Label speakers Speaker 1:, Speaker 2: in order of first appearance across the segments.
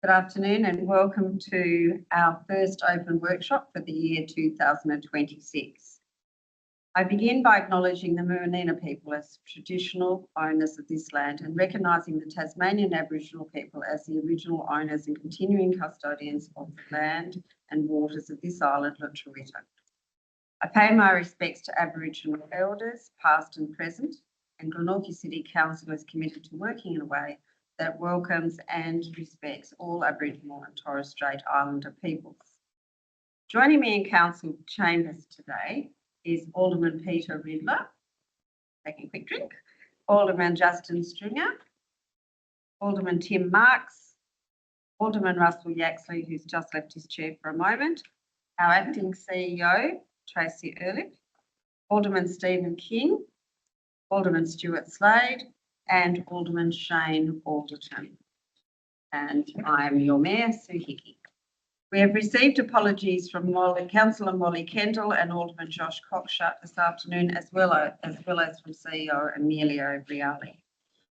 Speaker 1: Good afternoon and welcome to our first open workshop for the year 2026. I begin by acknowledging the Muranina people as traditional owners of this land and recognising the Tasmanian Aboriginal people as the original owners and continuing custodians of the land and waters of this island, Glenorchy. I pay my respects to Aboriginal elders, past and present, and Glenorchy City Council is committed to working in a way that welcomes and respects all Aboriginal and Torres Strait Islander peoples. Joining me in Council chambers today is Alderman Peter Riddler, taking a quick drink, Alderman Justin Stringer, Alderman Tim Marks, Alderman Russell Yaxley, who's just left his chair for a moment, our Acting CEO, Tracy Ehrlich, Alderman Stephen King, Alderman Stuart Slade, and Alderman Shane Alderton. And I am your Mayor, Sue Hickey. We have received apologies from Councillor Molly Kendall and Alderman Josh Cockshut this afternoon, as well as from CEO Emilio Reali.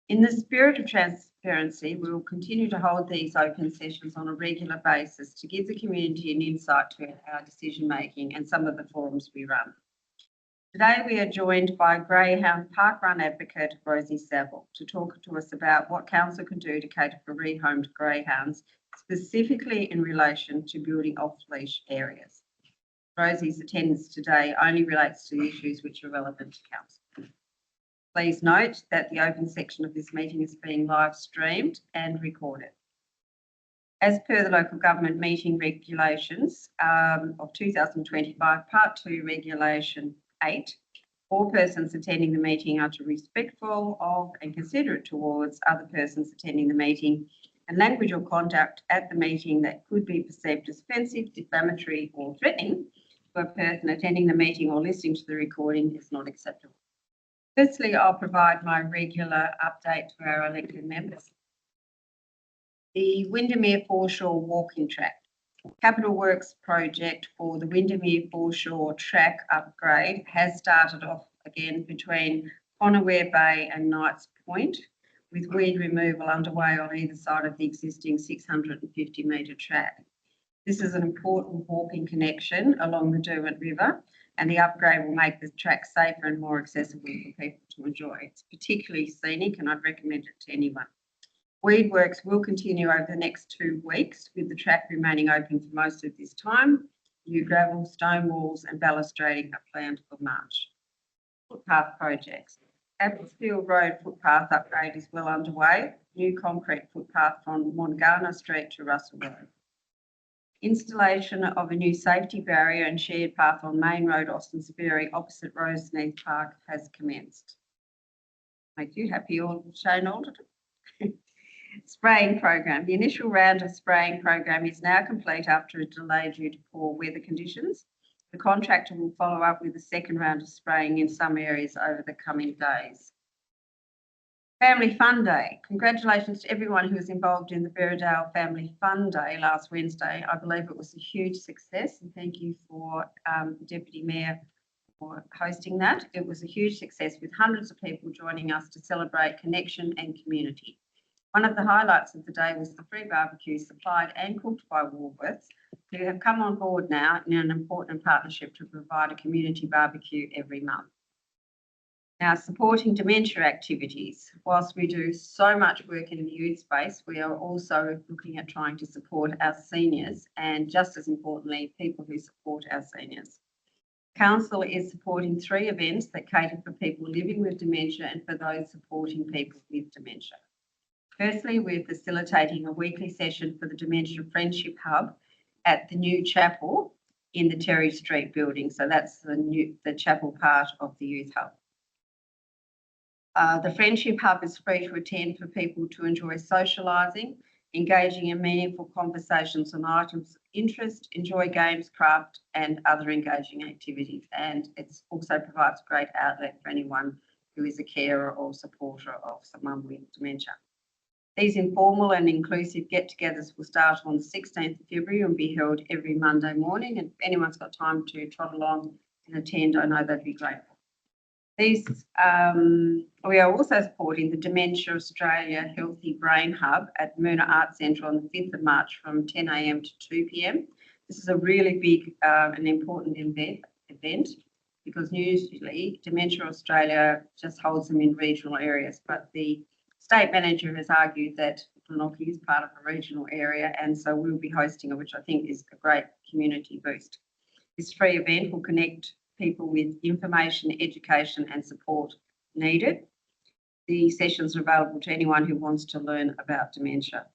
Speaker 1: In the spirit of transparency, we will continue to hold these open sessions on a regular basis to give the community an insight to our decision making and some of the forums we run. Today we are joined by greyhound parkrun advocate Rosie Saville to talk to us about what Council can do to cater for rehomed greyhounds, specifically in relation to building off-leash areas. Rosie's attendance today only relates to the issues which are relevant to Council. Please note that the open section of this meeting is being live streamed and recorded. As per the Local Government Meeting Regulations of 2025, Part 2, Regulation 8, all persons attending the meeting are to be respectful of and considerate towards other persons attending the meeting, and language or conduct at the meeting that could be perceived as offensive, defamatory or threatening to a person attending the meeting or listening to the recording is not acceptable. Firstly, I'll provide my regular update to our elected members. The Windermere Foreshore Walking Track. Capital Works project for the Windermere Foreshore track upgrade has started off again between Conaware Bay and Knights Point, with weed removal underway on either side of the existing 650 metre track. This is an important walking connection along the Derwent River, and the upgrade will make the track safer and more accessible for people to enjoy. It's particularly scenic and I'd recommend it to anyone. Weed works will continue over the next 2 weeks, with the track remaining open for most of this time. New gravel, stone walls and balustrading are planned for March. Footpath projects. Abbotsfield Road footpath upgrade is well underway. New concrete footpath from Mongana Street to Russell Road. Installation of a new safety barrier and shared path on Main Road, Austin's Ferry, opposite Roseneath Park, has commenced. Make you happy, Shane Alderton? Spraying program. The initial round of spraying program is now complete after a delay due to poor weather conditions. The contractor will follow up with a second round of spraying in some areas over the coming days. Family Fun Day. Congratulations to everyone who was involved in the Berridale Family Fun Day last Wednesday. I believe it was a huge success, and thank you for Deputy Mayor for hosting that. It was a huge success with hundreds of people joining us to celebrate connection and community. One of the highlights of the day was the free barbecue supplied and cooked by Woolworths, who have come on board now in an important partnership to provide a community barbecue every month. Now, supporting dementia activities. Whilst we do so much work in the youth space, we are also looking at trying to support our seniors and, just as importantly, people who support our seniors. Council is supporting 3 events that cater for people living with dementia and for those supporting people with dementia. Firstly, we're facilitating a weekly session for the Dementia Friendship Hub at the new chapel in the Terry Street building. So that's the chapel part of the youth hub. The Friendship Hub is free to attend for people to enjoy socialising, engaging in meaningful conversations on items of interest, enjoy games, craft and other engaging activities. And it also provides a great outlet for anyone who is a carer or supporter of someone with dementia. These informal and inclusive get-togethers will start on the 16th of February and be held every Monday morning. And if anyone's got time to trot along and attend, I know they'd be grateful. These, we are also supporting the Dementia Australia Healthy Brain Hub at Moona Arts Centre on the 5th of March from 10 a.m. to 2 p.m. This is a really big and important event because usually Dementia Australia just holds them in regional areas, but the state manager has argued that Glenorchy is part of a regional area, and so we'll be hosting it, which I think is a great community boost. This free event will connect people with information, education and support needed. The sessions are available to anyone who wants to learn about dementia.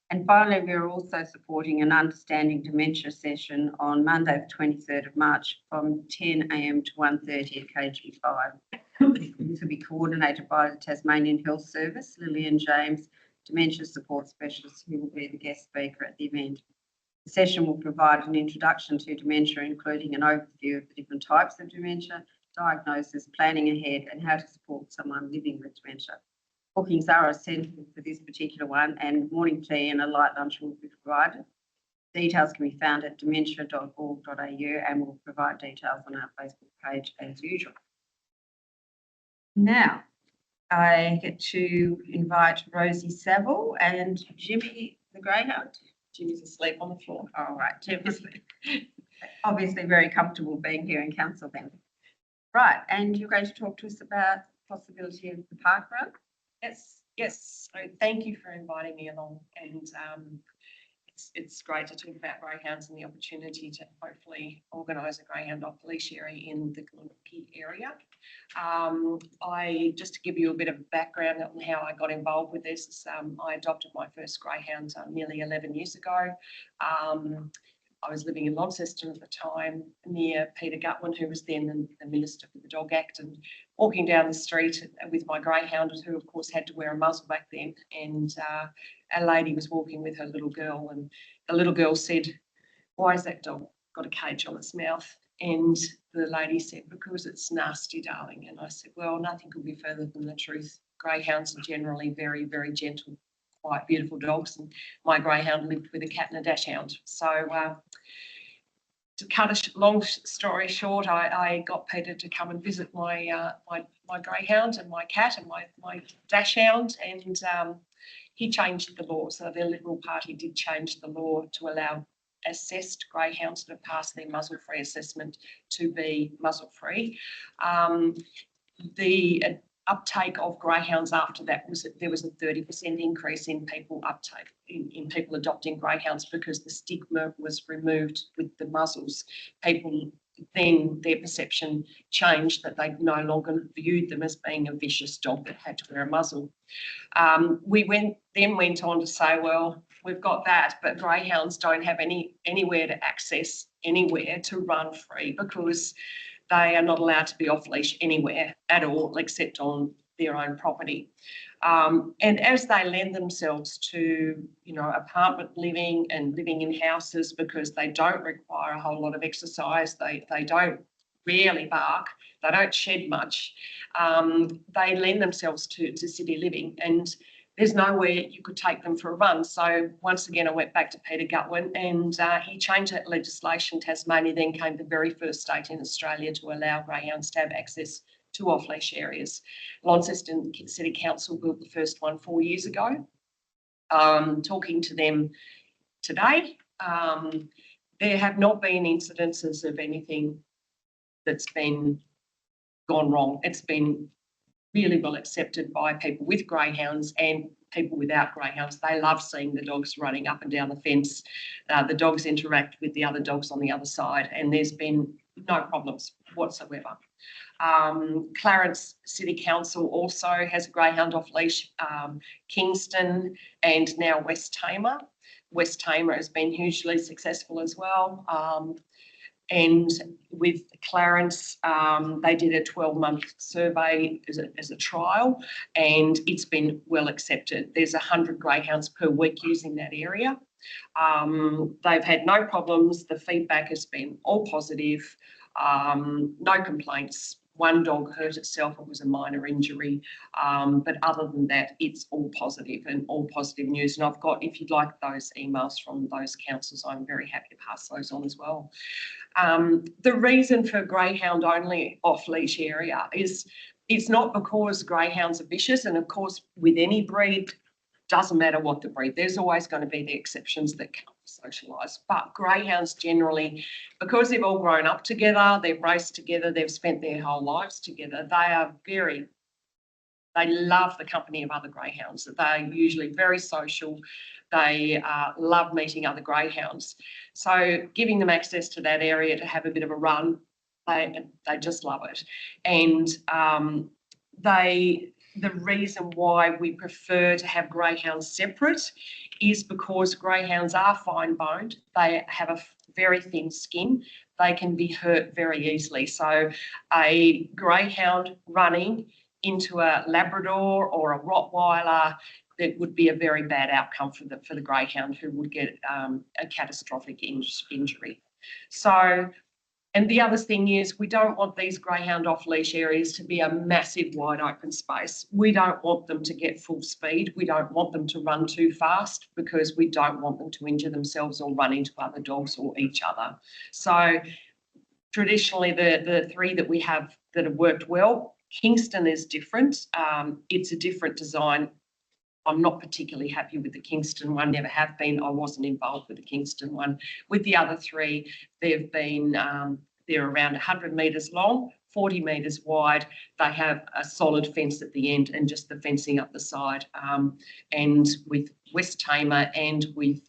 Speaker 1: And finally, we're also supporting an Understanding Dementia session on Monday, the 23rd of March from 10 a.m. to 1:30 at KG5. This will be coordinated by the Tasmanian Health Service, Lillian James, Dementia Support Specialist, who will be the guest speaker at the event. The session will provide an introduction to dementia, including an overview of the different types of dementia, diagnosis, planning ahead, and how to support someone living with dementia. Bookings are essential for this particular one, and morning tea and a light lunch will be provided. Details can be found at dementia.org.au, and we'll provide details on our Facebook page as usual. Now, I get to invite Rosie Saville and Jimmy the greyhound.
Speaker 2: Jimmy's asleep on the floor.
Speaker 1: All right, Jim is obviously very comfortable being here in council then. Right, and you're going to talk to us about the possibility of the park run?
Speaker 2: Yes. So thank you for inviting me along, and it's great to talk about greyhounds and the opportunity to hopefully organise a greyhound off-leash area in the Glenorchy area. Just to give you a bit of background on how I got involved with this, I adopted my first greyhound nearly 11 years ago. I was living in Launceston at the time, near Peter Gutwin, who was then the Minister for the Dog Act, and walking down the street with my greyhound, who of course had to wear a muzzle back then, and a lady was walking with her little girl, and the little girl said, "Why has that dog got a cage on its mouth?" And the lady said, "Because it's nasty, darling." And I said, "Well, nothing could be further from the truth. Greyhounds are generally very, very gentle, quite beautiful dogs, and my greyhound lived with a cat and a dachshund." So to cut a long story short, I got Peter to come and visit my greyhound and my cat and my dachshund, and he changed the law. So the Liberal Party did change the law to allow assessed greyhounds that have passed their muzzle-free assessment to be muzzle-free. The uptake of greyhounds after that was that there was a 30% increase in people people adopting greyhounds, because the stigma was removed with the muzzles. People then, their perception changed, that they no longer viewed them as being a vicious dog that had to wear a muzzle. We went on to say, well, we've got that, but greyhounds don't have anywhere to access, anywhere to run free, because they are not allowed to be off-leash anywhere at all, except on their own property. And as they lend themselves to, apartment living and living in houses, because they don't require a whole lot of exercise, they don't rarely bark, they don't shed much, they lend themselves to city living, and there's nowhere you could take them for a run. So once again, I went back to Peter Gutwin, and he changed that legislation. Tasmania then came the very first state in Australia to allow greyhounds to have access to off-leash areas. Launceston City Council built the first one 4 years ago. Talking to them today, there have not been incidences of anything that's been gone wrong. It's been really well accepted by people with greyhounds and people without greyhounds. They love seeing the dogs running up and down the fence. The dogs interact with the other dogs on the other side, and there's been no problems whatsoever. Clarence City Council also has a greyhound off-leash, Kingston, and now West Tamar. West Tamar has been hugely successful as well. And with Clarence, they did a 12-month survey as a trial, and it's been well accepted. There's 100 greyhounds per week using that area. They've had no problems. The feedback has been all positive, no complaints. One dog hurt itself. It was a minor injury. But other than that, it's all positive and all positive news. And I've got, if you'd like those emails from those councils, I'm very happy to pass those on as well. The reason for greyhound only off-leash area is It's not because greyhounds are vicious, and of course, with any breed, doesn't matter what the breed, there's always going to be the exceptions that can't socialise. But greyhounds generally, because they've all grown up together, they've raced together, they've spent their whole lives together, they love the company of other greyhounds. They're usually very social. They love meeting other greyhounds. So giving them access to that area to have a bit of a run, they just love it. And the reason why we prefer to have greyhounds separate is because greyhounds are fine-boned. They have a very thin skin. They can be hurt very easily. So a greyhound running into a Labrador or a Rottweiler, that would be a very bad outcome for the greyhound, who would get a catastrophic injury. So, and the other thing is, we don't want these greyhound off-leash areas to be a massive wide open space. We don't want them to get full speed. We don't want them to run too fast, because we don't want them to injure themselves or run into other dogs or each other. So traditionally, the three that we have that have worked well, Kingston is different. It's a different design. I'm not particularly happy with the Kingston one, never have been. I wasn't involved with the Kingston one. With the other three, they've been, they're around 100 metres long, 40 metres wide. They have a solid fence at the end and just the fencing up the side. And with West Tamer and with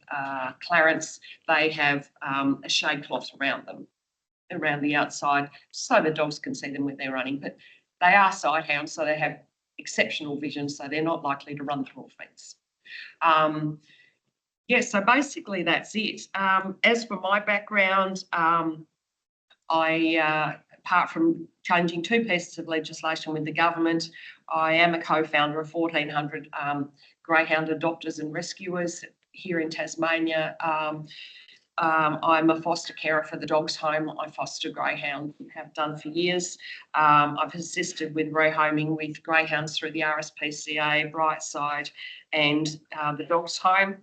Speaker 2: Clarence, they have a shade cloth around them, around the outside, so the dogs can see them when they're running. But they are sighthounds, so they have exceptional vision, so they're not likely to run through a fence. Yeah, so basically that's it. As for my background, apart from changing 2 pieces of legislation with the government, I am a co-founder of 1400 greyhound adopters and rescuers here in Tasmania. I'm a foster carer for the Dogs Home. I foster greyhound, have done for years. I've assisted with rehoming with greyhounds through the RSPCA, Brightside, and the Dogs Home.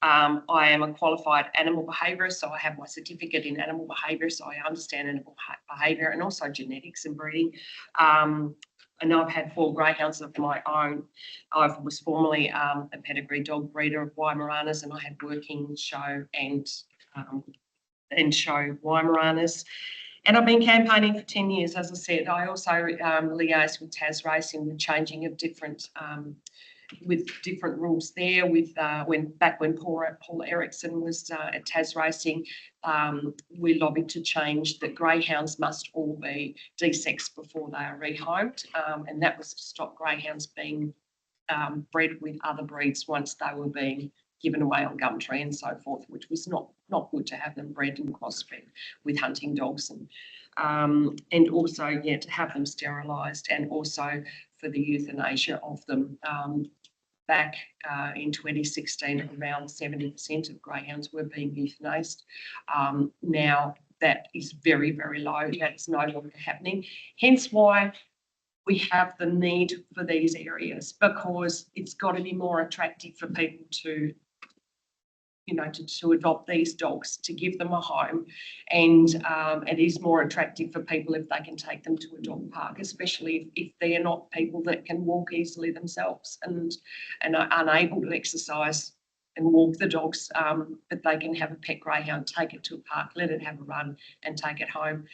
Speaker 2: I am a qualified animal behaviourist, so I have my certificate in animal behaviour, so I understand animal behaviour and also genetics and breeding. And I've had 4 greyhounds of my own. I was formerly a pedigree dog breeder of Weimaraners, and I had working show and show Weimaraners. And I've been campaigning for 10 years, as I said. I also liaise with Tas Racing, the changing of different with different rules there. With when Paul Erickson was at Tas Racing, we lobbied to change that greyhounds must all be desexed before they are rehomed, and that was to stop greyhounds being bred with other breeds once they were being given away on Gumtree and so forth, which was not good to have them bred and crossbred with hunting dogs, and also, yeah, to have them sterilised, and also for the euthanasia of them. Back in 2016, around 70% of greyhounds were being euthanased. Now that is very, very low. That's no longer happening. Hence why we have the need for these areas, because it's got to be more attractive for people to, you know, to adopt these dogs, to give them a home. And it is more attractive for people if they can take them to a dog park, especially if they're not people that can walk easily themselves and are unable to exercise and walk the dogs, but they can have a pet greyhound, take it to a park, let it have a run and take it home.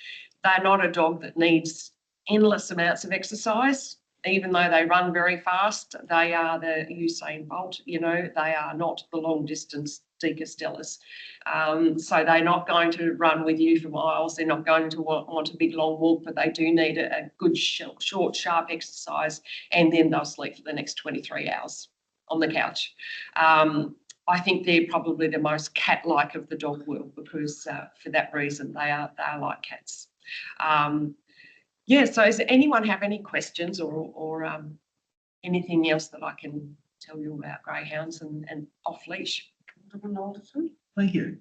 Speaker 2: They're not a dog that needs endless amounts of exercise. Even though they run very fast, they are the Usain Bolt, you know, they are not the long distance De Castellas. So they're not going to run with you for miles. They're not going to want a big long walk, but they do need a good short, sharp exercise, and then they'll sleep for the next 23 hours on the couch. I think they're probably the most cat-like of the dog world, because for that reason, they are like cats. Yeah, so does anyone have any questions or anything else that I can tell you about greyhounds and off-leash?
Speaker 3: Thank you.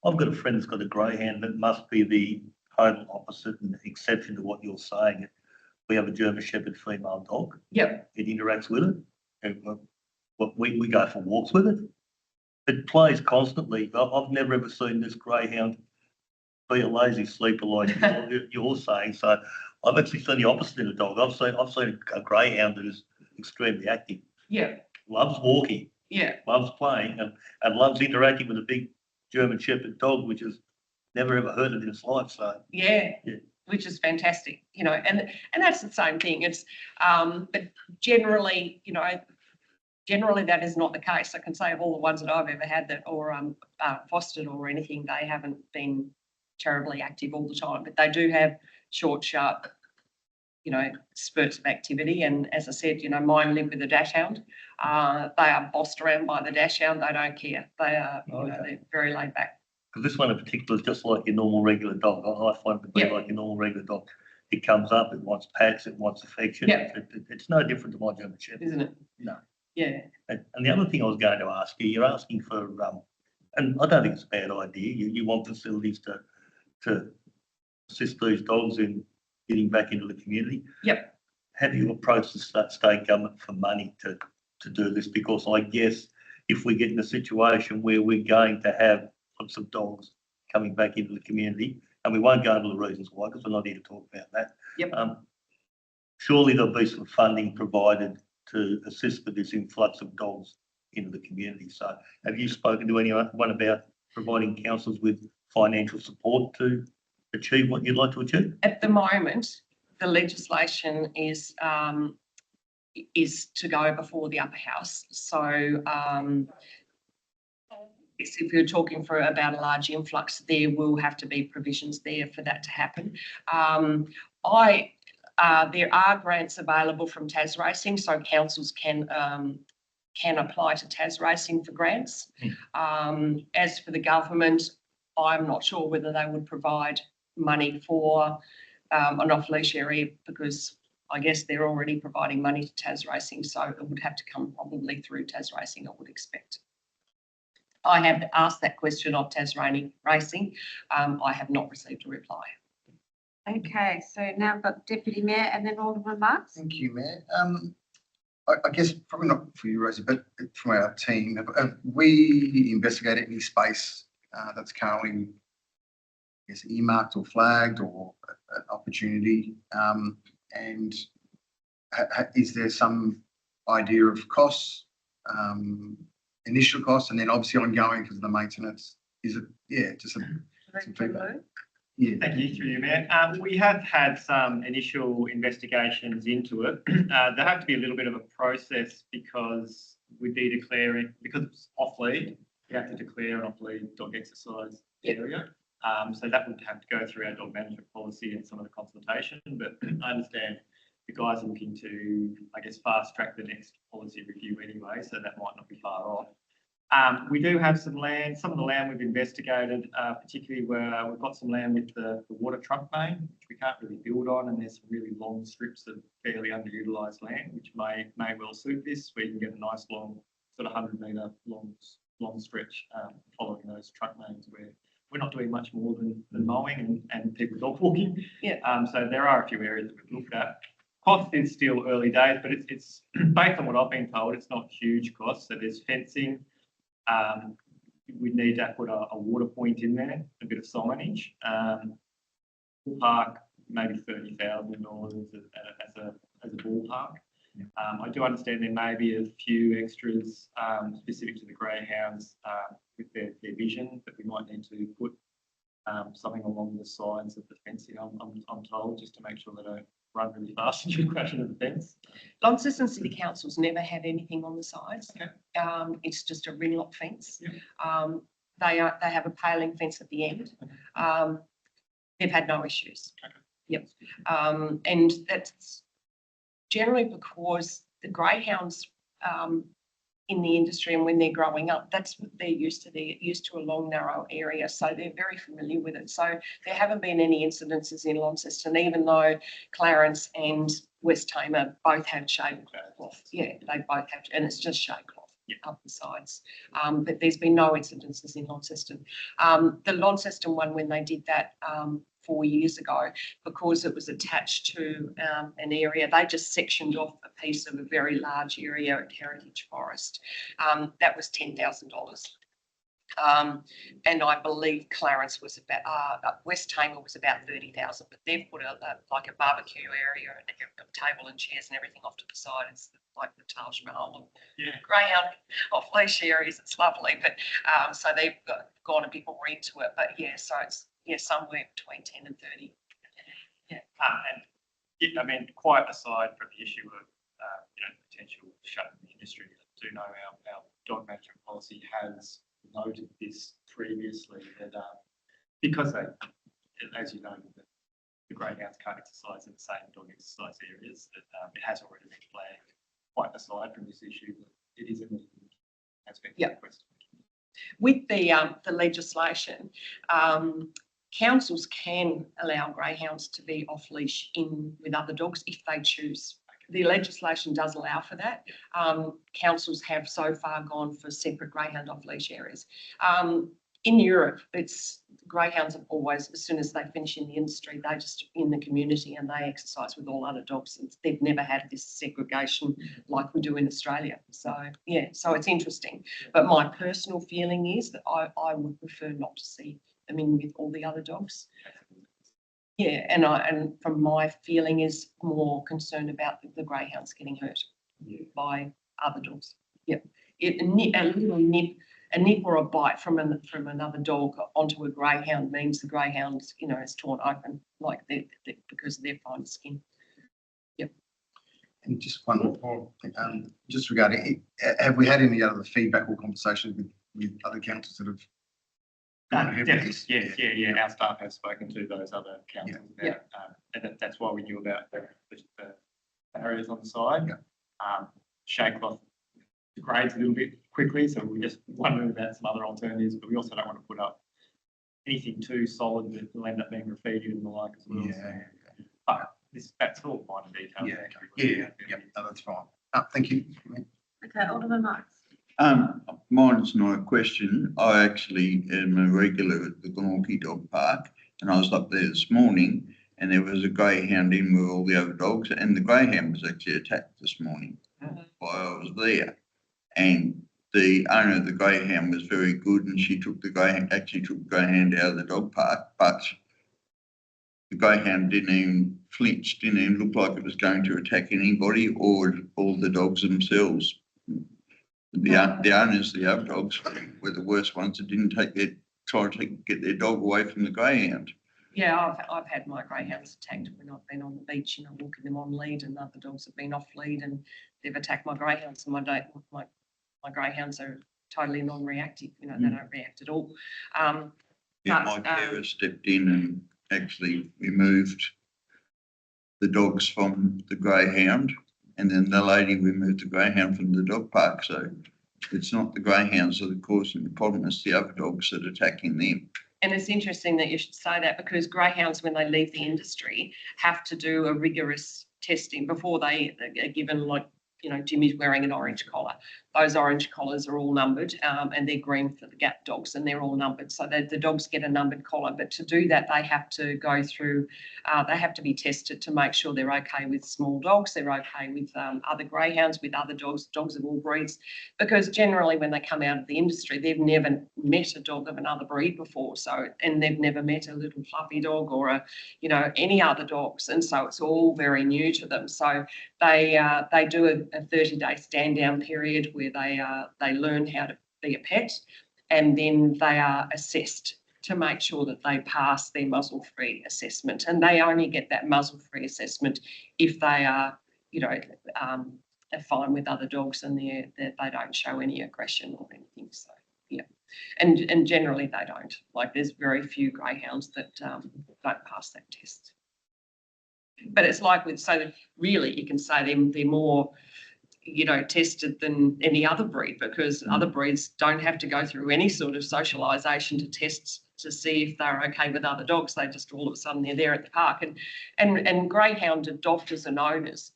Speaker 3: I've got a friend that's got a greyhound that must be the total opposite and exception to what you're saying. We have a German Shepherd female dog.
Speaker 2: Yep.
Speaker 3: It interacts with it. And we go for walks with it. It plays constantly. I've never ever seen this greyhound be a lazy sleeper like you're saying. So I've actually seen the opposite in a dog. I've seen a greyhound that is extremely active,
Speaker 2: Yeah,
Speaker 3: loves walking,
Speaker 2: yeah,
Speaker 3: loves playing, and loves interacting with a big German Shepherd dog, which has never ever heard it in its life. So
Speaker 2: yeah.
Speaker 3: Yeah.
Speaker 2: Which is fantastic, you know, and that's the same thing. It's but generally, you know, generally that is not the case. I can say of all the ones that I've ever had that or fostered or anything, they haven't been terribly active all the time, but they do have short, sharp, you know, spurts of activity. And as I said, you know, mine live with a dachshund. They are bossed around by the dachshund. They don't care. They are, you know, they're very laid back.
Speaker 3: because this one in particular is just like your normal regular dog. I find it to be
Speaker 2: Yeah.
Speaker 3: like your normal regular dog. It comes up, it wants pats, it wants affection.
Speaker 2: Yeah.
Speaker 3: It's no different to my German Shepherd.
Speaker 2: Isn't it?
Speaker 3: No.
Speaker 2: Yeah.
Speaker 3: And the other thing I was going to ask you, you're asking for, and I don't think it's a bad idea. You want facilities to assist these dogs in getting back into the community.
Speaker 2: Yep.
Speaker 3: Have you approached the state government for money to do this? Because I guess if we get in a situation where we're going to have lots of dogs coming back into the community, and we won't go into the reasons why, because we're not here to talk about that.
Speaker 2: Yep.
Speaker 3: Surely there'll be some funding provided to assist with this influx of dogs into the community. So have you spoken to anyone about providing councils with financial support to achieve what you'd like to achieve?
Speaker 2: At the moment, the legislation is to go before the upper house. So if you're talking for about a large influx, there will have to be provisions there for that to happen. There are grants available from Tas Racing, so councils can apply to Tas Racing for grants. As for the government, I'm not sure whether they would provide money for an off-leash area, because I guess they're already providing money to Tas Racing, so it would have to come probably through Tas Racing, I would expect. I have asked that question of Tasmanian Racing. I have not received a reply.
Speaker 1: Okay, so now I've got Deputy Mayor and then Alderman Marks.
Speaker 4: Thank you, Mayor. I guess probably not for you, Rosie, but from our team, have we investigated any space that's currently, I guess, earmarked or flagged or an opportunity? And is there some idea of costs, initial costs, and then obviously ongoing because of the maintenance? Is it, just some feedback. Yeah.
Speaker 5: Thank you, through you, Mayor. We have had some initial investigations into it. There have to be a little bit of a process because we do declare it, because it's off-lead, we have to declare an off-lead dog exercise area. So that would have to go through our dog management policy and some of the consultation, but I understand the guys are looking to, I guess, fast track the next policy review anyway, so that might not be far off. We do have some land, some of the land we've investigated, particularly where we've got some land with the water trunk main, which we can't really build on, and there's some really long strips of fairly underutilised land, which may well suit this, where you can get a nice long, sort of 100-metre long stretch following those trunk mains where we're not doing much more than mowing and people dog walking.
Speaker 2: Yeah.
Speaker 5: So there are a few areas that we've looked at. Cost is still early days, but it's based on what I've been told, it's not huge cost. So there's fencing. We need to put a water point in there, a bit of signage. Park maybe $30,000 as a ballpark. I do understand there may be a few extras specific to the greyhounds with their vision that we might need to put something along the sides of the fencing. I'm told, just to make sure they don't run really fast and you crash into the fence.
Speaker 2: Launceston City Council's never had anything on the sides.
Speaker 5: Okay.
Speaker 2: It's just a ring lock fence.
Speaker 5: Yeah.
Speaker 2: They have a paling fence at the end. They've had no issues.
Speaker 5: Okay.
Speaker 2: Yep. And that's generally because the greyhounds in the industry and when they're growing up, that's what they're used to. They're used to a long, narrow area, so they're very familiar with it. So there haven't been any incidences in Launceston, even though Clarence and West Tamar both have shade cloth. Yeah, they both have, and it's just shade cloth up the sides. But there's been no incidences in Launceston. The Launceston one, when they did that 4 years ago, because it was attached to an area, they just sectioned off a piece of a very large area at Heritage Forest. That was $10,000. And I believe Clarence was about, West Tamar was about 30,000, but they've put like a barbecue area and a table and chairs and everything off to the side. It's like the Taj Mahal of greyhound off-leash areas. It's lovely, but so they've gone a bit more into it. But yeah, so it's somewhere between 10 and 30. Yeah.
Speaker 5: I mean, quite aside from the issue of potential shut in the industry, I do know our dog management policy has noted this previously that because they, as you know, the greyhounds can't exercise in the same dog exercise areas, that it has already been flagged. Quite aside from this issue, that it is a has been requested.
Speaker 2: With the legislation, councils can allow greyhounds to be off leash with other dogs if they choose. The legislation does allow for that. Councils have so far gone for separate greyhound off-leash areas. In Europe, it's greyhounds have always, as soon as they finish in the industry, they're just in the community and they exercise with all other dogs. They've never had this segregation like we do in Australia. So, yeah, so it's interesting. But my personal feeling is that I would prefer not to see them in with all the other dogs. Yeah, and from my feeling is more concerned about the greyhounds getting hurt by other dogs. Yeah, a little nip or a bite from another dog onto a greyhound means the greyhound, is torn open like because of their fine skin. Yep.
Speaker 4: And just one more, just regarding, have we had any other feedback or conversations with other councils that have?
Speaker 5: Yeah. Our staff have spoken to those other councils about, and that's why we knew about the barriers on the side. Shake cloth degrades a little bit quickly, so we're just wondering about some other alternatives, but we also don't want to put up anything too solid that will end up being graffiti and the like as well. But that's all minor details.
Speaker 4: No, that's fine. Thank you.
Speaker 1: Okay, Alderman Marks.
Speaker 6: Mine's not a question. I actually am a regular at the Glenorchy Dog Park, and I was up there this morning, and there was a greyhound in with all the other dogs, and the greyhound was actually attacked this morning while I was there. And the owner of the greyhound was very good, and she took the greyhound out of the dog park, but the greyhound didn't even flinch, didn't even look like it was going to attack anybody or all the dogs themselves. The owners, the other dogs, were the worst ones that didn't get their dog away from the greyhound.
Speaker 2: Yeah, I've had my greyhounds attacked when I've been on the beach, walking them on lead, and other dogs have been off lead, and they've attacked my greyhounds. And my greyhounds are totally non-reactive. They don't react at all.
Speaker 6: My carer stepped in and actually removed the dogs from the greyhound. And then the lady removed the greyhound from the dog park. So it's not the greyhounds that are causing the problem, it's the other dogs that are attacking them.
Speaker 2: And it's interesting that you should say that, because greyhounds, when they leave the industry, have to do a rigorous testing before they are given, like, Jimmy's wearing an orange collar. Those orange collars are all numbered, and they're green for the gap dogs, and they're all numbered. So the dogs get a numbered collar. But to do that, they have to go through, they have to be tested to make sure they're okay with small dogs, they're okay with other greyhounds, with other dogs of all breeds. Because generally when they come out of the industry, they've never met a dog of another breed before. So, and they've never met a little fluffy dog or any other dogs. And so it's all very new to them. So they do a 30-day stand down period where they learn how to be a pet, and then they are assessed to make sure that they pass their muzzle-free assessment. And they only get that muzzle-free assessment if they are, fine with other dogs and they don't show any aggression or anything. So yeah, and generally they don't. Like, there's very few greyhounds that don't pass that test. But it's like so really you can say they're more tested than any other breed, because other breeds don't have to go through any sort of socialisation to test to see if they're okay with other dogs. They just all of a sudden they're there at the park. And greyhound adopters and owners,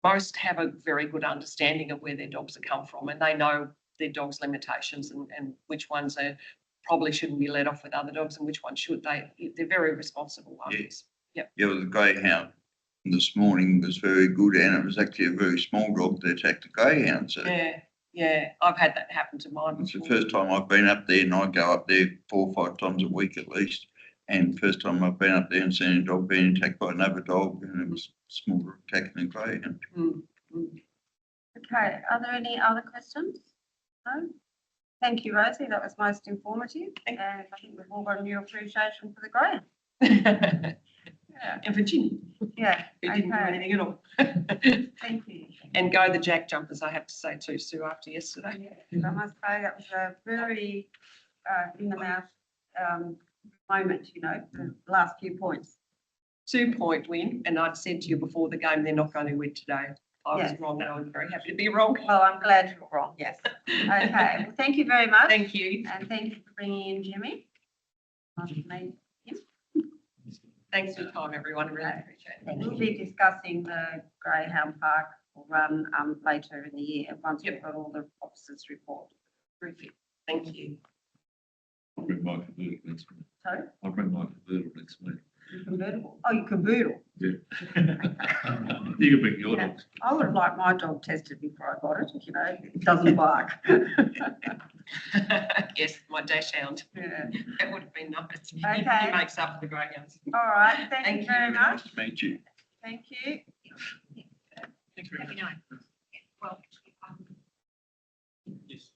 Speaker 2: most have a very good understanding of where their dogs have come from, and they know their dog's limitations and which ones probably shouldn't be let off with other dogs and which ones should. They're very responsible owners. Yep.
Speaker 6: Yeah, well, the greyhound this morning was very good, and it was actually a very small dog that attacked the greyhound. So
Speaker 2: Yeah, I've had that happen to mine
Speaker 6: It's the
Speaker 2: before.
Speaker 6: first time I've been up there, and I go up there 4 or 5 times a week at least. And first time I've been up there and seen a dog being attacked by another dog, and it was smaller attacking a greyhound.
Speaker 2: Mm, mm.
Speaker 1: Okay, are there any other questions? No? Thank you, Rosie. That was most informative. And I think we've all got a new appreciation for the greyhound. Yeah,
Speaker 2: And Virginia,
Speaker 1: yeah,
Speaker 2: who didn't do
Speaker 1: okay.
Speaker 2: anything at all.
Speaker 1: Thank you.
Speaker 2: And go the jack jumpers, I have to say too, Sue, after yesterday.
Speaker 1: I must say that was a very in the mouth moment, you know, the last few points.
Speaker 2: 2-point win, and I'd said to you before the game, they're not going to win today. I was
Speaker 1: Yeah.
Speaker 2: wrong, and I was very happy to be wrong.
Speaker 1: Well, I'm glad you're wrong, yes. Okay, well, thank you very much.
Speaker 2: Thank you.
Speaker 1: And thank you for bringing in Jimmy. Nice to meet him.
Speaker 2: Thanks for your time, everyone. I really appreciate it.
Speaker 1: We'll be discussing the Greyhound Park run later in the year, once we've got all the officers' report.
Speaker 2: Terrific. Thank you.
Speaker 7: I'll bring my convertible next week.
Speaker 1: Sorry,
Speaker 7: I'll bring my convertible next week.
Speaker 1: you convertible. Oh, you convertible.
Speaker 7: Yeah. You can bring your
Speaker 1: Yeah.
Speaker 7: dogs.
Speaker 1: I would have liked my dog tested before I got it, you know, it doesn't bark.
Speaker 2: Yes, my dash hound.
Speaker 1: Yeah.
Speaker 2: That would have been nice.
Speaker 1: Okay.
Speaker 2: He makes up for the greyhounds.
Speaker 1: All right, thank
Speaker 2: Thank
Speaker 1: you very
Speaker 2: you.
Speaker 1: much.
Speaker 6: Nice to meet you.
Speaker 1: Thank you.
Speaker 5: Thanks very much.
Speaker 2: Well,
Speaker 5: Yes.